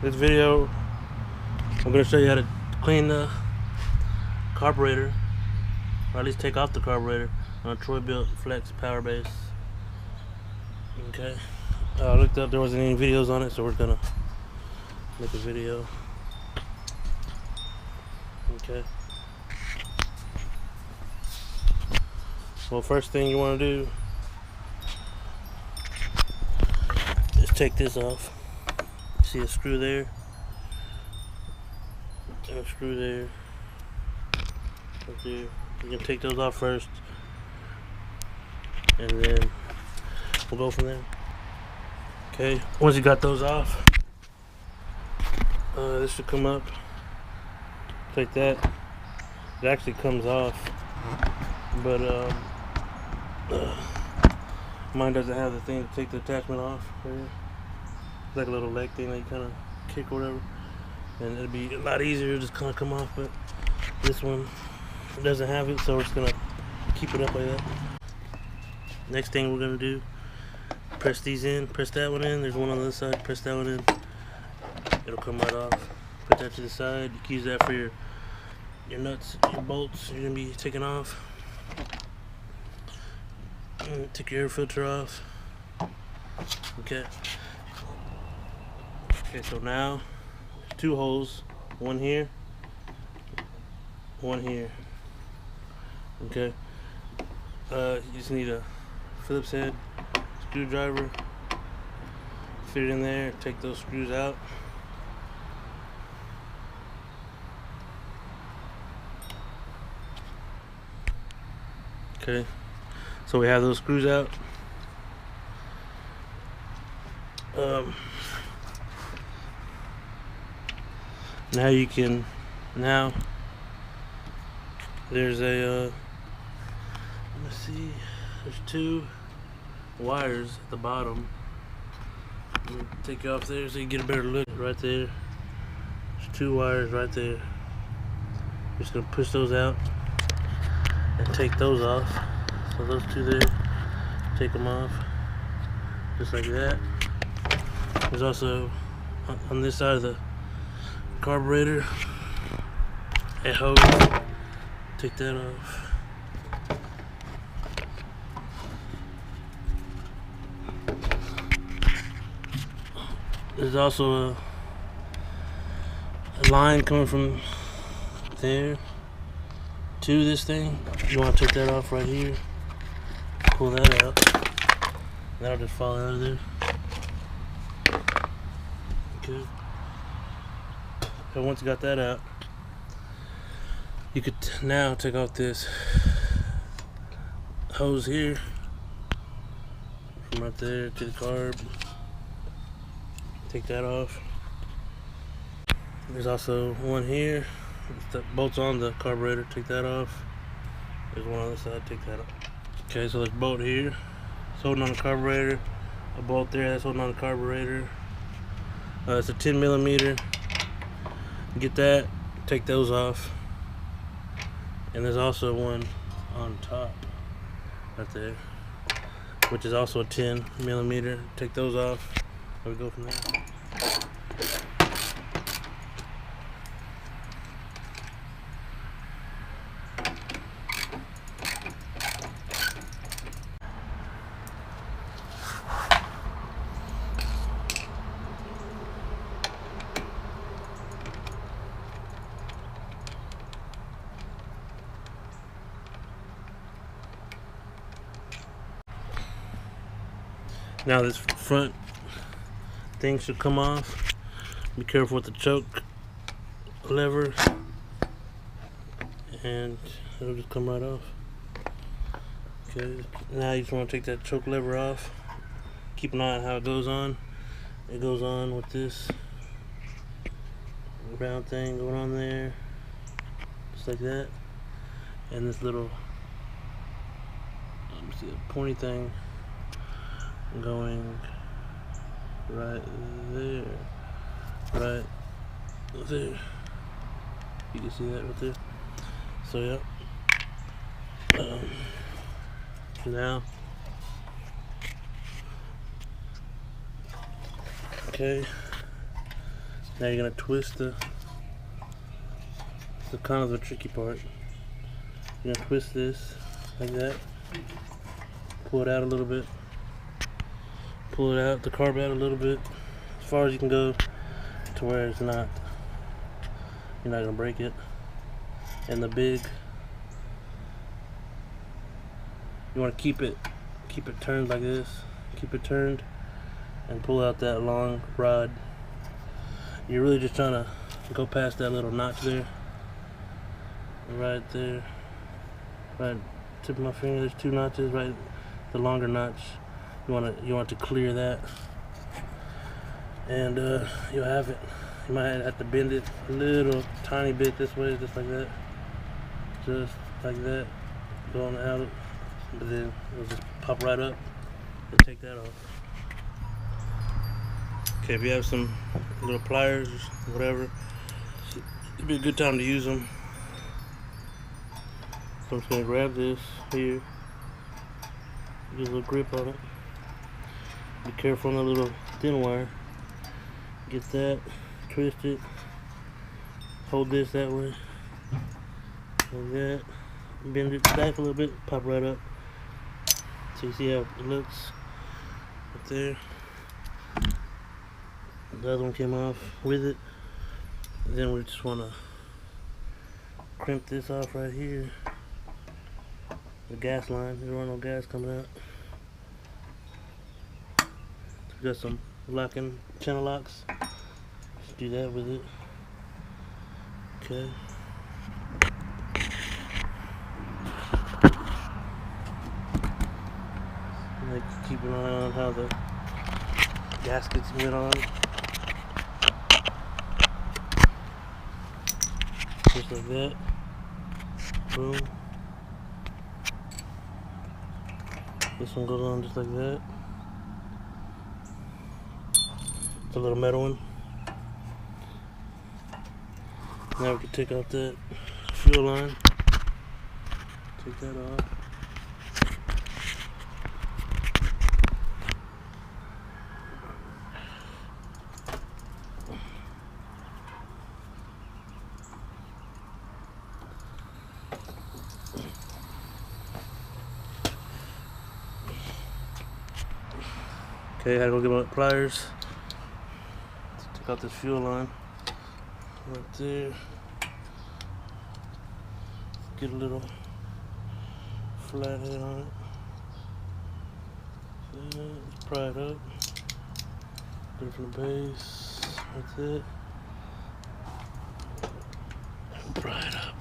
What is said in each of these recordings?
This video, I'm going to show you how to clean the carburetor, or at least take off the carburetor on a Troy Bilt Flex power base. Okay, I looked up, there wasn't any videos on it, so we're going to make a video. Okay. Well, first thing you want to do is take this off. See a screw there and a screw there. Right there. You can take those off first, and then we'll go from there. Okay, once you got those off, this should come up like that. It actually comes off, but mine doesn't have the thing to take the attachment off. Right here. It's like a little leg thing that you kind of kick or whatever, and it'll be a lot easier to just kind of come off. But this one doesn't have it, so we're just gonna keep it up like that. Next thing we're gonna do, press these in, press that one in. There's one on the other side. Press that one in. It'll come right off. Put that to the side. You can use that for your nuts, your bolts. You're gonna be taking off. Take your air filter off. Okay. Okay, so now two holes, one here, one here. Okay. You just need a Phillips head screwdriver. Fit it in there. Take those screws out. Okay. So we have those screws out. Now you can, there's a, let's see, there's two wires at the bottom. I'm gonna take you off there so you get a better look. Right there, there's two wires right there. Just gonna push those out and take those off. So those two there, take them off, just like that. There's also, on this side of the carburetor, a hose. Take that off. There's also a line coming from there to this thing. You want to take that off right here. Pull that out. That'll just fall out of there. Okay. And once you got that out, you could now take off this hose here from right there to the carb. Take that off. There's also one here that bolts on the carburetor. Take that off. There's one on the side. Take that off. Okay, so there's a bolt here. It's holding on the carburetor. A bolt there that's holding on the carburetor. It's a 10 millimeter. Get that. Take those off. And there's also one on top, right there, which is also a 10 millimeter. Take those off. There we go from there. Now this front thing should come off. Be careful with the choke lever, and it'll just come right off. Okay, now you just want to take that choke lever off. Keep an eye on how it goes on. It goes on with this round thing going on there, just like that, and this little, let me see, a pointy thing going right there, right there. You can see that right there. So yeah. Now, okay. Now you're gonna twist the kind of the tricky part. You're gonna twist this like that. Pull it out a little bit. Pull it out, the carb out a little bit, as far as you can go, to where it's not, you're not gonna break it. And the big, you want to keep it turned like this. Keep it turned, and pull out that long rod. You're really just trying to go past that little notch there, right there, right tip of my finger. There's 2 notches, right, the longer notch. You want to clear that, and you'll have it. You might have to bend it a little tiny bit this way, just like that, just like that, going out, but then it'll just pop right up and take that off. Okay, if you have some little pliers or whatever, it'd be a good time to use them. So I'm just gonna grab this here, get a little grip on it. Be careful on the little thin wire. Get that, twist it, hold this that way, like that, bend it back a little bit, pop right up. So you see how it looks right there. The other one came off with it. Then we just want to crimp this off right here. The gas line, there ain't no gas coming out. We got some locking channel locks. Just do that with it. Okay. Like keep an eye on how the gaskets went on. Just like that. Boom. This one goes on just like that. It's a little metal one. Now we can take out that fuel line. Take that off. Okay, I gotta go get my pliers. Take out this fuel line right there. Get a little flathead on it. Let's pry it up. Get it from the base. That's it. Pry it up.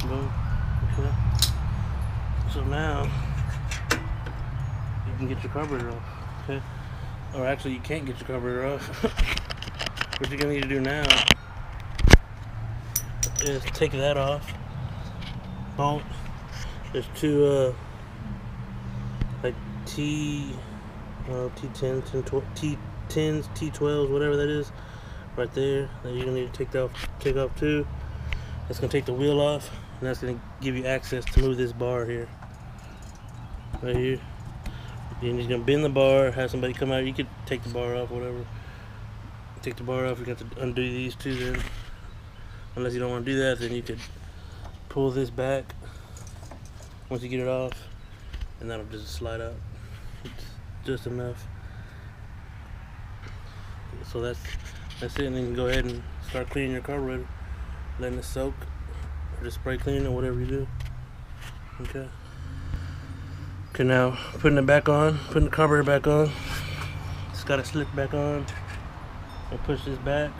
Boom. Okay. So now you can get your carburetor off. Okay. Or actually, you can't get your carburetor off. What you're gonna need to do now is take that off. Bolt. There's 2 like T10s, T10s, T12s, whatever that is, right there. That you're gonna need to take off too. That's gonna take the wheel off, and that's gonna give you access to move this bar here, right here. Then you're gonna bend the bar, have somebody come out. You could take the bar off, whatever. Take the bar off. You got to undo these two then. Unless you don't want to do that, then you could pull this back once you get it off, and that'll just slide out. It's just enough. So that's it, and then you can go ahead and start cleaning your carburetor, letting it soak, or just spray clean or whatever you do. Okay. Okay, now putting it back on, putting the carburetor back on. Just got it slipped back on. And push this back.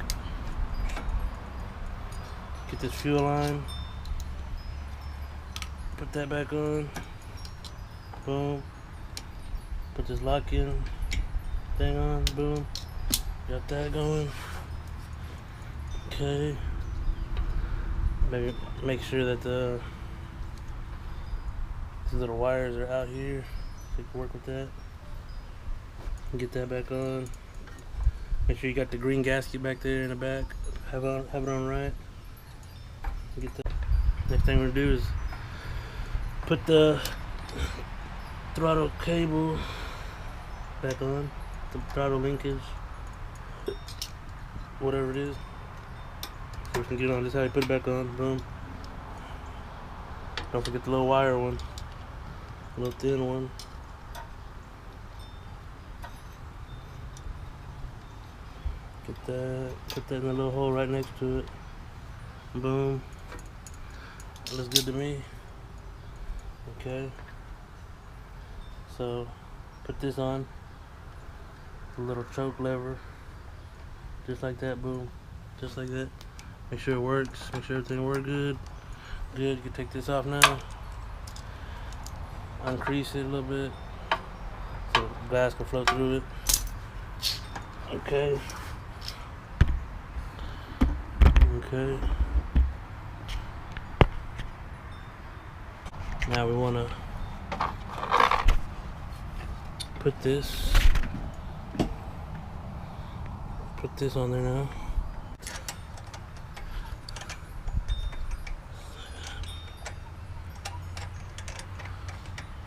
Get this fuel line. Put that back on. Boom. Put this lock-in thing on. Boom. Got that going. Okay. Maybe make sure that these little wires are out here, so you can work with that. Get that back on. Make sure you got the green gasket back there in the back. Have it on right. Get that. Next thing we're gonna do is Put the throttle cable back on, the throttle linkage, whatever it is. So we can get on. This is how you put it back on. Boom. Don't forget the little wire one, the little thin one. Get that. Put that in the little hole right next to it. Boom. Looks good to me. Okay. So put this on. The little choke lever. Just like that. Boom. Just like that. Make sure it works. Make sure everything works good. Good. You can take this off now. Uncrease it a little bit so the gas can flow through it. Okay. Okay. Now we want to put this on there now.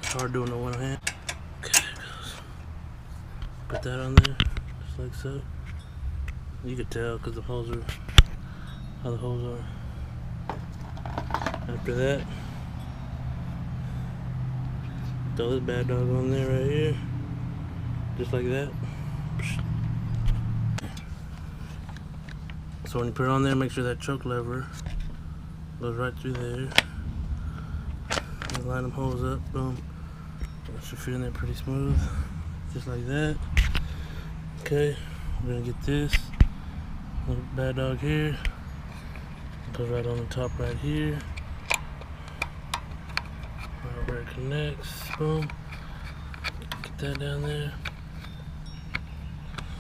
It's hard doing it with one hand. Okay, there it goes. Put that on there, just like so. You can tell because the holes are how the holes are. After that, throw this bad dog on there right here, just like that. So when you put it on there, make sure that choke lever goes right through there. And line them holes up, boom. That should fit in there pretty smooth, just like that. Okay, we're gonna get this little bad dog here. Goes right on the top right here. Right where it connects, boom. Get that down there.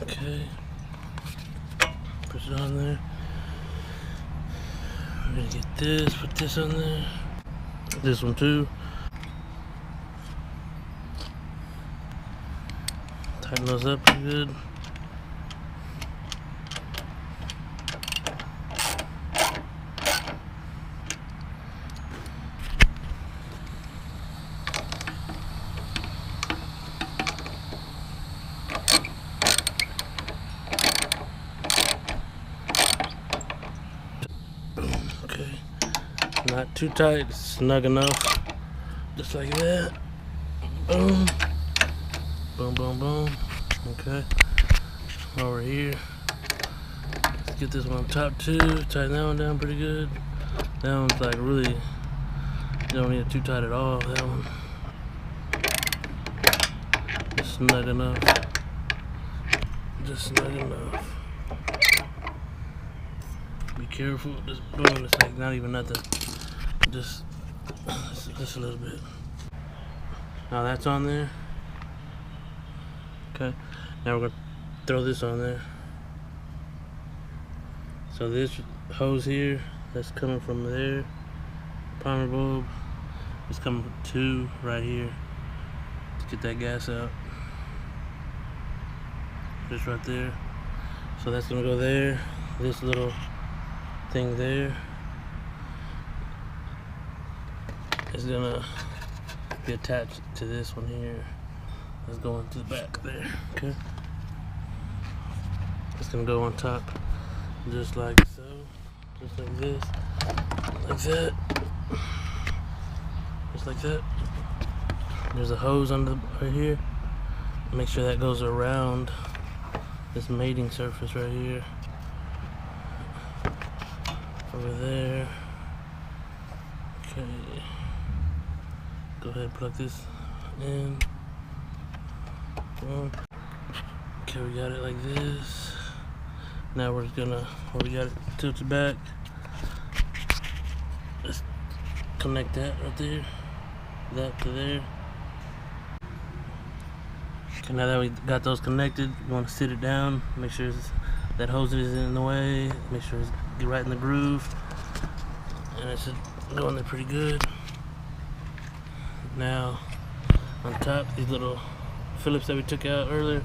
Okay. Put it on there. We're gonna get this, put this on there. This one too. Tighten those up pretty good. Okay, not too tight, snug enough, just like that. Boom, boom, boom, boom. Okay, over here, let's get this one on top too. Tighten that one down pretty good. That one's like really, you don't need it too tight at all. That one, just snug enough, just snug enough. Be careful, just boom, it's like not even nothing. Just a little bit. Now that's on there. Okay, now we're gonna throw this on there. So this hose here, that's coming from there, primer bulb, is coming to right here to get that gas out. Just right there. So that's gonna go there. This little thing there is gonna be attached to this one here. That's going to the back there. Okay, it's gonna go on top, just like so, just like this, like that, just like that. There's a hose under right here. Make sure that goes around this mating surface right here. Over there. Okay. Go ahead and plug this in. Boom. Okay, we got it like this. Now we're just gonna, where we got it tilted back, let's connect that right there. That to there. Okay, now that we got those connected, you want to sit it down. Make sure that hose isn't in the way. Make sure it's right in the groove, and it should go in there pretty good. Now on top, these little Phillips that we took out earlier,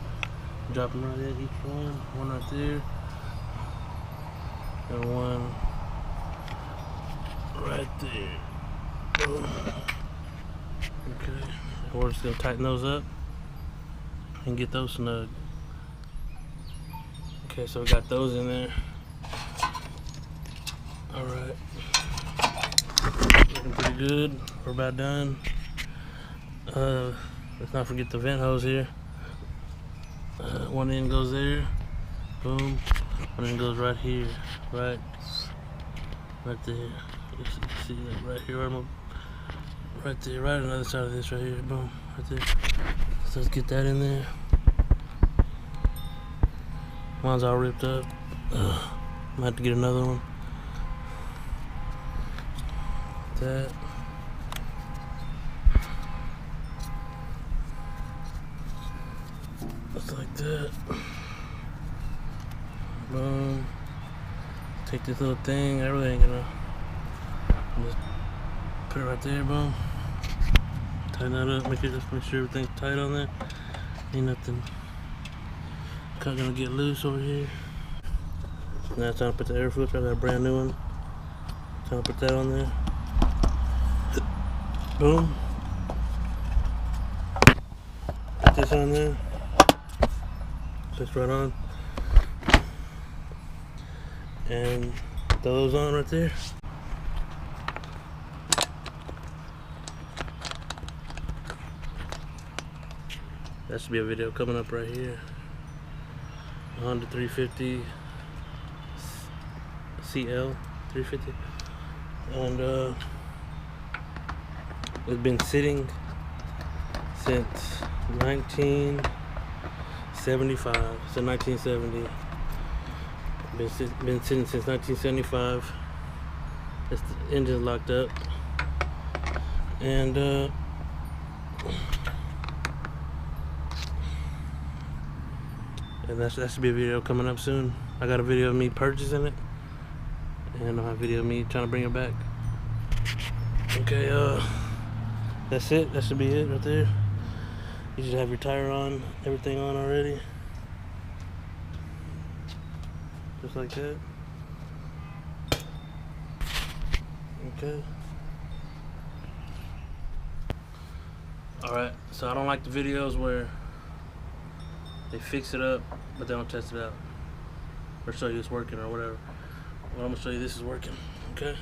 drop them right at each one right there, and one right there. Boom. Okay, we're just gonna tighten those up and get those snug. Okay, so we got those in there. Alright, looking pretty good. We're about done. Let's not forget the vent hose here. One end goes there, boom. One end goes right here, right there. You see that right here, right there, right on the other side of this right here, boom, right there. So let's get that in there. Mine's all ripped up. I might have to get another one. That. Just like that. Boom. Take this little thing. I really ain't gonna. Just put it right there. Boom. Tighten that up. Make sure everything's tight on there. Ain't nothing gonna get loose over here. Now it's time to put the air filter. I got a brand new one. Time to put that on there. Boom. Put this on there. Just right on. And throw those on right there. That should be a video coming up right here. Honda 350 CL 350, and it's been sitting since 1975. So 1970. Been sitting since 1975. The engine's locked up, and that should be a video coming up soon. I got a video of me purchasing it, and a video of me trying to bring it back. Okay, that's it. That should be it right there. You should have your tire on, everything on already. Just like that. Okay. Alright, so I don't like the videos where they fix it up, but they don't test it out or show you it's working or whatever. Well, I'm gonna show you this is working, okay?